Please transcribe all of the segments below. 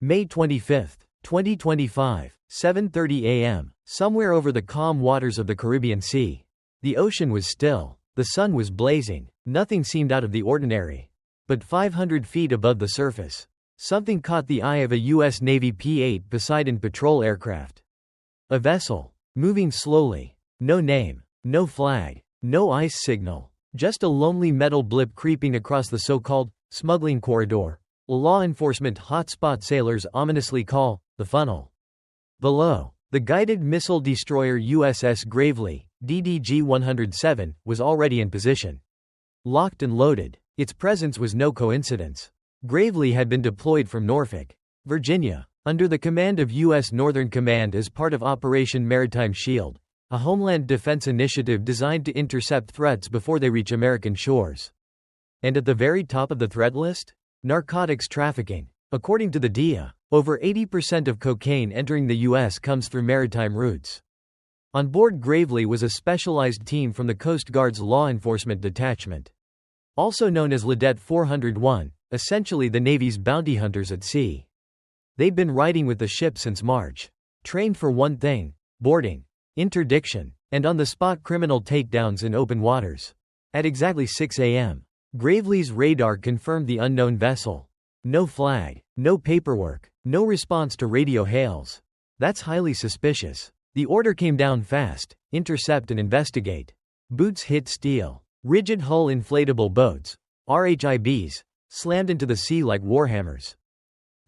May 25, 2025, 7:30 a.m., somewhere over the calm waters of the Caribbean Sea. The ocean was still. The sun was blazing. Nothing seemed out of the ordinary. But 500 feet above the surface, something caught the eye of a U.S. Navy P-8 Poseidon patrol aircraft. A vessel, moving slowly. No name, no flag, no ice signal. Just a lonely metal blip creeping across the so-called Smuggling Corridor, a law enforcement hotspot sailors ominously call the funnel. Below, the guided missile destroyer USS Gravely, DDG-107, was already in position. Locked and loaded, its presence was no coincidence. Gravely had been deployed from Norfolk, Virginia, under the command of U.S. Northern Command as part of Operation Maritime Shield, a homeland defense initiative designed to intercept threats before they reach American shores. And at the very top of the threat list? Narcotics trafficking. According to the DEA, over 80% of cocaine entering the U.S. comes through maritime routes. On board Gravely was a specialized team from the Coast Guard's Law Enforcement Detachment, also known as Lidet 401, essentially the Navy's bounty hunters at sea. They'd been riding with the ship since March, trained for one thing: boarding, interdiction, and on-the-spot criminal takedowns in open waters. At exactly 6 a.m., Gravely's radar confirmed the unknown vessel. No flag, no paperwork, no response to radio hails. That's highly suspicious. The order came down fast: intercept and investigate. Boots hit steel. Rigid hull inflatable boats, RHIBs, slammed into the sea like warhammers.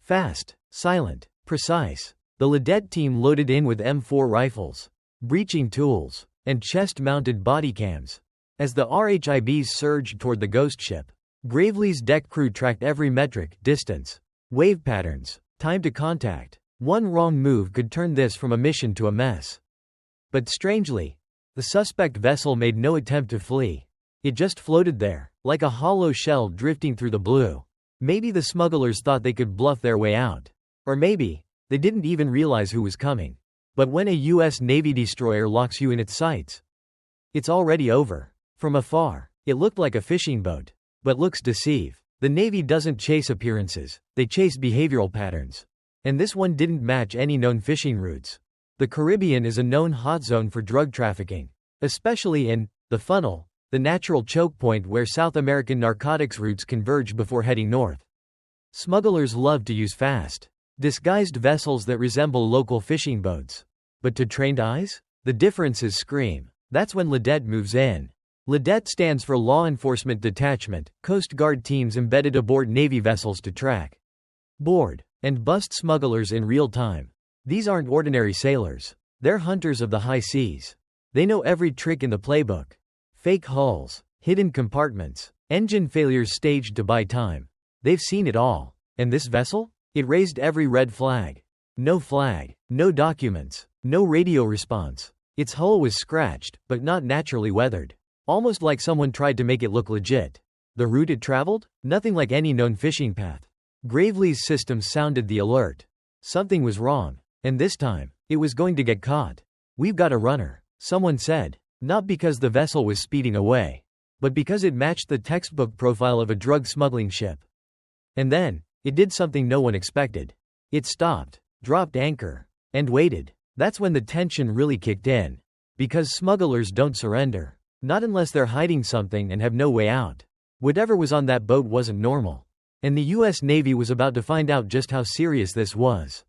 Fast, silent, precise. The Lidet team loaded in with M4 rifles, breaching tools, and chest-mounted body cams. As the RHIBs surged toward the ghost ship, Gravely's deck crew tracked every metric: distance, wave patterns, time to contact. One wrong move could turn this from a mission to a mess. But strangely, the suspect vessel made no attempt to flee. It just floated there, like a hollow shell drifting through the blue. Maybe the smugglers thought they could bluff their way out. Or maybe, they didn't even realize who was coming. But when a U.S. Navy destroyer locks you in its sights, it's already over. From afar, it looked like a fishing boat. But looks deceive. The Navy doesn't chase appearances, they chase behavioral patterns. And this one didn't match any known fishing routes. The Caribbean is a known hot zone for drug trafficking, especially in the funnel, the natural choke point where South American narcotics routes converge before heading north. Smugglers love to use fast, disguised vessels that resemble local fishing boats. But to trained eyes, the differences scream. That's when Lidet moves in. Lidet stands for Law Enforcement Detachment, Coast Guard teams embedded aboard Navy vessels to track, board, and bust smugglers in real time. These aren't ordinary sailors. They're hunters of the high seas. They know every trick in the playbook. Fake hulls, hidden compartments, engine failures staged to buy time. They've seen it all. And this vessel? It raised every red flag. No flag, no documents, no radio response. Its hull was scratched, but not naturally weathered. Almost like someone tried to make it look legit. The route it traveled? Nothing like any known fishing path. Gravely's systems sounded the alert. Something was wrong. And this time, it was going to get caught. "We've got a runner," someone said. Not because the vessel was speeding away, but because it matched the textbook profile of a drug smuggling ship. And then, it did something no one expected. It stopped, dropped anchor, and waited. That's when the tension really kicked in. Because smugglers don't surrender. Not unless they're hiding something and have no way out. Whatever was on that boat wasn't normal. And the U.S. Navy was about to find out just how serious this was.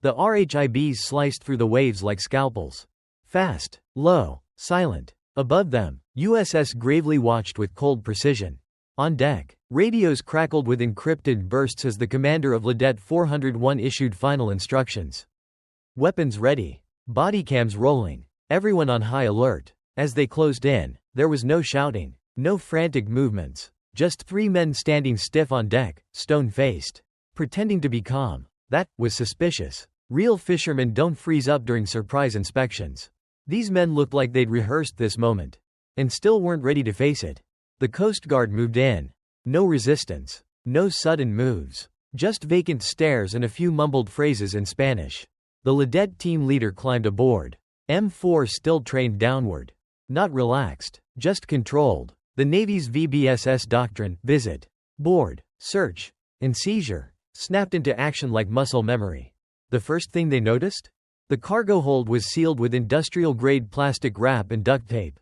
The RHIBs sliced through the waves like scalpels. Fast, low, silent. Above them, USS Gravely watched with cold precision. On deck, radios crackled with encrypted bursts as the commander of Lidet 401 issued final instructions. Weapons ready. Body cams rolling. Everyone on high alert. As they closed in, there was no shouting, no frantic movements. Just three men standing stiff on deck, stone-faced, pretending to be calm. That was suspicious. Real fishermen don't freeze up during surprise inspections. These men looked like they'd rehearsed this moment, and still weren't ready to face it. The Coast Guard moved in. No resistance, no sudden moves, just vacant stares and a few mumbled phrases in Spanish. The Lidet team leader climbed aboard. M4 still trained downward. Not relaxed, just controlled. The Navy's VBSS doctrine: visit, board, search, and seizure. snapped into action like muscle memory. The first thing they noticed? The cargo hold was sealed with industrial-grade plastic wrap and duct tape.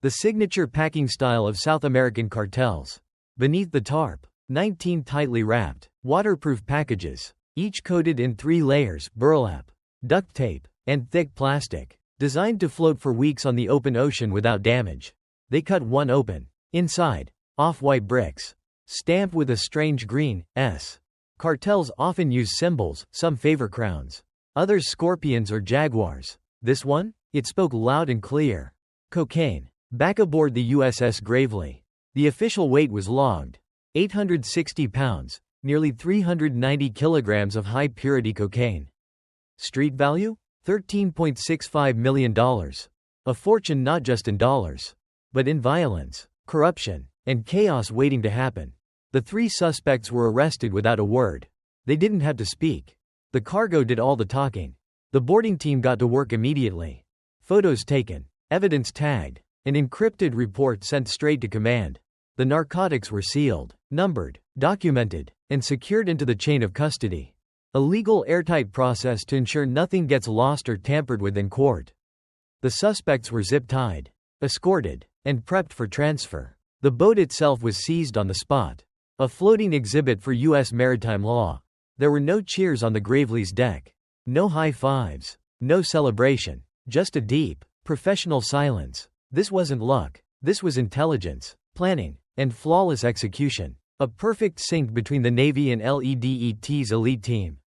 The signature packing style of South American cartels. Beneath the tarp, 19 tightly wrapped, waterproof packages, each coated in 3 layers: burlap, duct tape, and thick plastic, designed to float for weeks on the open ocean without damage. They cut one open. Inside, off-white bricks, stamped with a strange green S. Cartels often use symbols, some favor crowns, others scorpions or jaguars. This one? It spoke loud and clear. Cocaine. Back aboard the USS Gravely. The official weight was logged. 860 pounds, nearly 390 kilograms of high-purity cocaine. Street value? $13.65 million. A fortune not just in dollars, but in violence, corruption, and chaos waiting to happen. The 3 suspects were arrested without a word. They didn't have to speak. The cargo did all the talking. The boarding team got to work immediately. Photos taken, evidence tagged, an encrypted report sent straight to command. The narcotics were sealed, numbered, documented, and secured into the chain of custody. A legal airtight process to ensure nothing gets lost or tampered with in court. The suspects were zip-tied, escorted, and prepped for transfer. The boat itself was seized on the spot. A floating exhibit for U.S. maritime law. There were no cheers on the Gravely's deck. No high fives. No celebration. Just a deep, professional silence. This wasn't luck. This was intelligence, planning, and flawless execution. A perfect sync between the Navy and LEDET's elite team.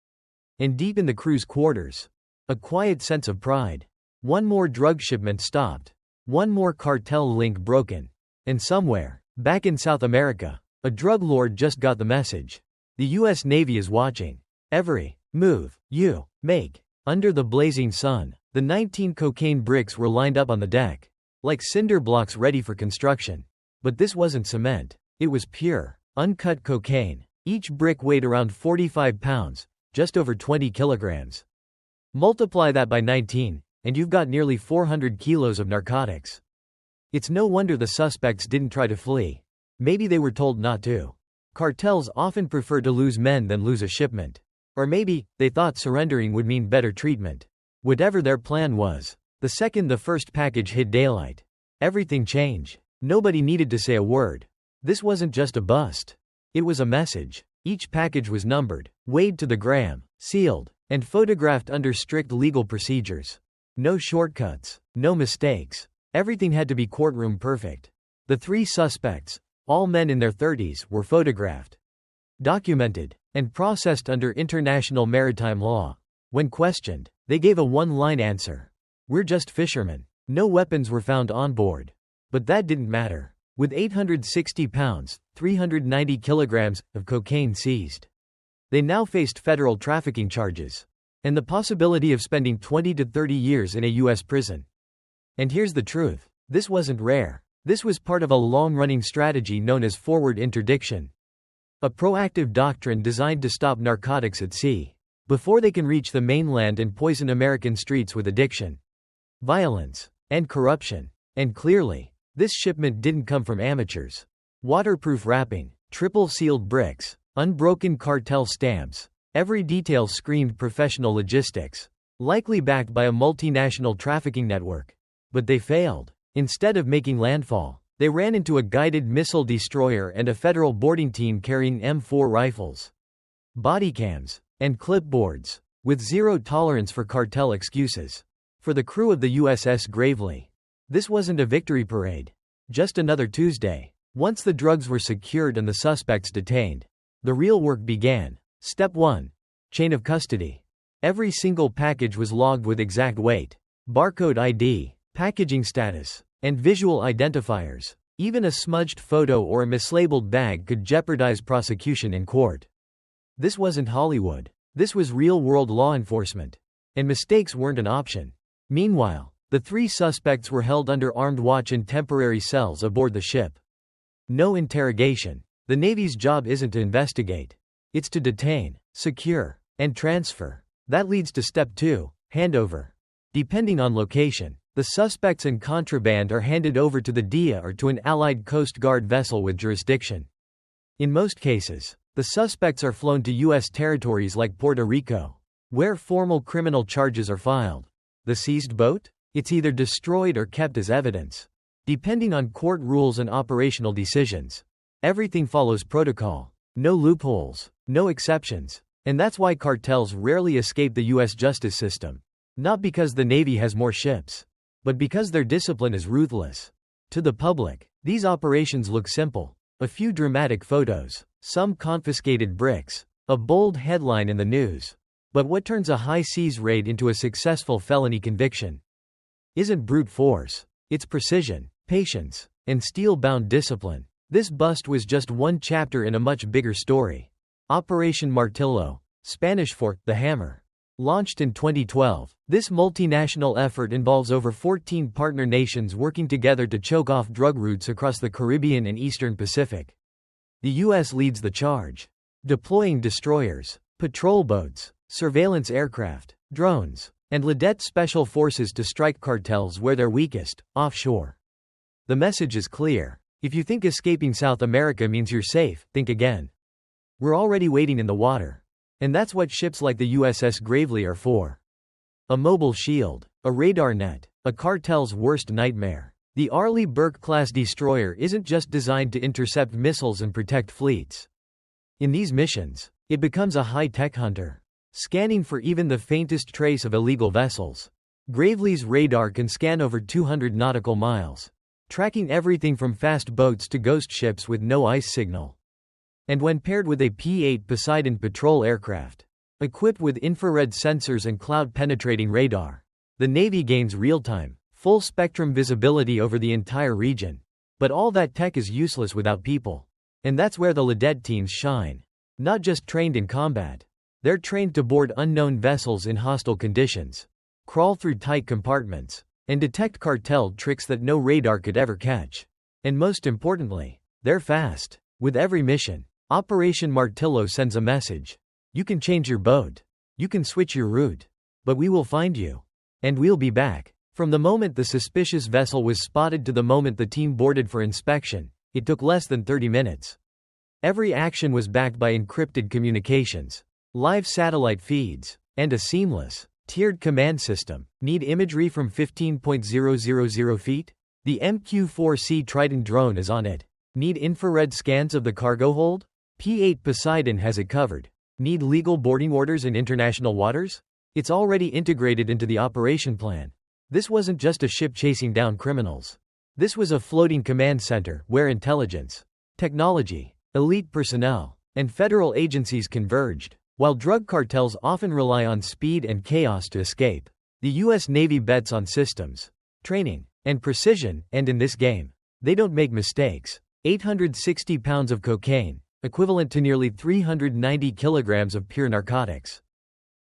And deep in the crew's quarters, a quiet sense of pride. One more drug shipment stopped. One more cartel link broken. And somewhere, back in South America, a drug lord just got the message. The U.S. Navy is watching. Every move you make. Under the blazing sun, the 19 cocaine bricks were lined up on the deck, like cinder blocks ready for construction. But this wasn't cement. It was pure, uncut cocaine. Each brick weighed around 45 pounds, just over 20 kilograms. Multiply that by 19, and you've got nearly 400 kilos of narcotics. It's no wonder the suspects didn't try to flee. Maybe they were told not to. Cartels often prefer to lose men than lose a shipment. Or maybe, they thought surrendering would mean better treatment. Whatever their plan was, the second the first package hit daylight, everything changed. Nobody needed to say a word. This wasn't just a bust. It was a message. Each package was numbered, weighed to the gram, sealed, and photographed under strict legal procedures. No shortcuts, no mistakes. Everything had to be courtroom perfect. The 3 suspects, all men in their 30s, were photographed, documented, and processed under international maritime law. When questioned, they gave a one-line answer. "We're just fishermen." No weapons were found on board. But that didn't matter. With 860 pounds, 390 kilograms, of cocaine seized, they now faced federal trafficking charges, and the possibility of spending 20 to 30 years in a U.S. prison. And here's the truth. This wasn't rare. This was part of a long-running strategy known as forward interdiction. A proactive doctrine designed to stop narcotics at sea, before they can reach the mainland and poison American streets with addiction, violence, and corruption. And clearly, this shipment didn't come from amateurs. Waterproof wrapping, triple-sealed bricks, unbroken cartel stamps. Every detail screamed professional logistics, likely backed by a multinational trafficking network. But they failed. Instead of making landfall, they ran into a guided missile destroyer and a federal boarding team carrying M4 rifles, body cams, and clipboards, with zero tolerance for cartel excuses. For the crew of the USS Gravely, this wasn't a victory parade. Just another Tuesday. Once the drugs were secured and the suspects detained, the real work began. Step 1. Chain of custody. Every single package was logged with exact weight, barcode ID, packaging status, and visual identifiers. Even a smudged photo or a mislabeled bag could jeopardize prosecution in court. This wasn't Hollywood. This was real-world law enforcement. And mistakes weren't an option. Meanwhile, the 3 suspects were held under armed watch in temporary cells aboard the ship. No interrogation. The Navy's job isn't to investigate. It's to detain, secure, and transfer. That leads to step 2, handover. Depending on location, the suspects and contraband are handed over to the DIA or to an Allied Coast Guard vessel with jurisdiction. In most cases, The suspects are flown to U.S. territories like Puerto Rico, where formal criminal charges are filed. The seized boat? It's either destroyed or kept as evidence, depending on court rules and operational decisions. Everything follows protocol. No loopholes, no exceptions. And that's why cartels rarely escape the U.S. justice system. Not because the Navy has more ships, but because their discipline is ruthless. To the public, these operations look simple. A few dramatic photos, some confiscated bricks, a bold headline in the news. But what turns a high-seas raid into a successful felony conviction isn't brute force. It's precision, patience, and steel-bound discipline. This bust was just one chapter in a much bigger story. Operation Martillo, Spanish for the hammer. Launched in 2012, this multinational effort involves over 14 partner nations working together to choke off drug routes across the Caribbean and Eastern Pacific. The U.S. leads the charge, deploying destroyers, patrol boats, surveillance aircraft, drones, and Lidette special forces to strike cartels where they're weakest, offshore. The message is clear. If you think escaping South America means you're safe, think again. We're already waiting in the water. And that's what ships like the USS Gravely are for. A mobile shield, a radar net, a cartel's worst nightmare. The Arleigh Burke-class destroyer isn't just designed to intercept missiles and protect fleets. In these missions, it becomes a high-tech hunter, scanning for even the faintest trace of illegal vessels. Gravely's radar can scan over 200 nautical miles, tracking everything from fast boats to ghost ships with no ice signal. And when paired with a P-8 Poseidon patrol aircraft, equipped with infrared sensors and cloud-penetrating radar, the Navy gains real-time, full-spectrum visibility over the entire region. But all that tech is useless without people. And that's where the Lidette teams shine. Not just trained in combat. They're trained to board unknown vessels in hostile conditions, crawl through tight compartments, and detect cartel tricks that no radar could ever catch. And most importantly, they're fast. With every mission, Operation Martillo sends a message. You can change your boat. You can switch your route. But we will find you. And we'll be back. From the moment the suspicious vessel was spotted to the moment the team boarded for inspection, it took less than 30 minutes. Every action was backed by encrypted communications, live satellite feeds, and a seamless, tiered command system. Need imagery from 15,000 feet? The MQ-4C Triton drone is on it. Need infrared scans of the cargo hold? P-8 Poseidon has it covered. Need legal boarding orders in international waters? It's already integrated into the operation plan. This wasn't just a ship chasing down criminals. This was a floating command center where intelligence, technology, elite personnel, and federal agencies converged. While drug cartels often rely on speed and chaos to escape, the U.S. Navy bets on systems, training, and precision, and in this game, they don't make mistakes. 860 pounds of cocaine, equivalent to nearly 390 kilograms of pure narcotics.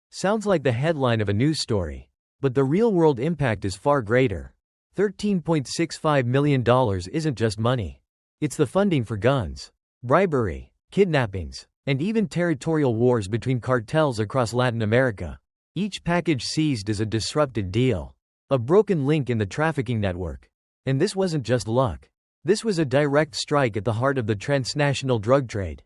Sounds like the headline of a news story. But the real-world impact is far greater. $13.65 million isn't just money. It's the funding for guns, bribery, kidnappings, and even territorial wars between cartels across Latin America. Each package seized is a disrupted deal, a broken link in the trafficking network. And this wasn't just luck. This was a direct strike at the heart of the transnational drug trade.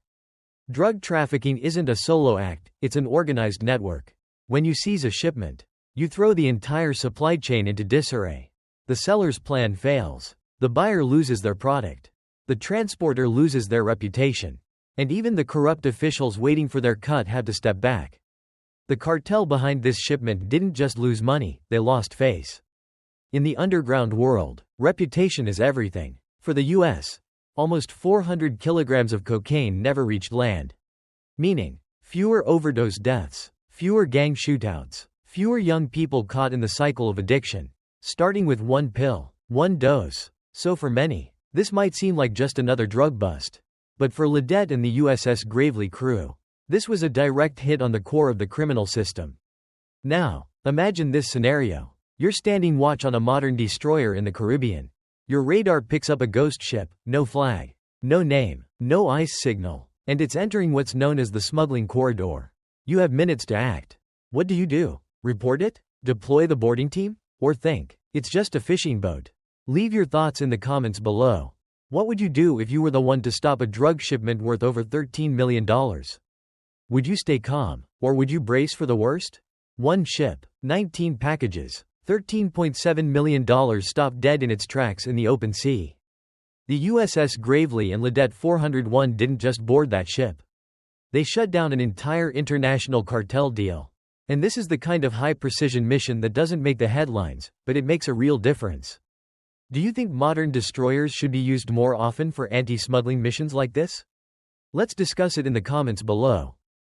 Drug trafficking isn't a solo act, it's an organized network. When you seize a shipment, you throw the entire supply chain into disarray. The seller's plan fails. The buyer loses their product. The transporter loses their reputation. And even the corrupt officials waiting for their cut have to step back. The cartel behind this shipment didn't just lose money, they lost face. In the underground world, reputation is everything. For the U.S., almost 400 kilograms of cocaine never reached land. Meaning, fewer overdose deaths, fewer gang shootouts, fewer young people caught in the cycle of addiction, starting with one pill, one dose. So for many, this might seem like just another drug bust. But for Lidette and the USS Gravely crew, this was a direct hit on the core of the criminal system. Now, imagine this scenario. You're standing watch on a modern destroyer in the Caribbean. Your radar picks up a ghost ship, no flag, no name, no ice signal, and it's entering what's known as the Smuggling Corridor. You have minutes to act. What do? Report it? Deploy the boarding team? Or think, it's just a fishing boat? Leave your thoughts in the comments below. What would you do if you were the one to stop a drug shipment worth over $13 million? Would you stay calm, or would you brace for the worst? One ship, 19 packages, $13.7 million stopped dead in its tracks in the open sea. The USS Gravely and Ledette 401 didn't just board that ship. They shut down an entire international cartel deal. And this is the kind of high-precision mission that doesn't make the headlines, but it makes a real difference. Do you think modern destroyers should be used more often for anti-smuggling missions like this? Let's discuss it in the comments below.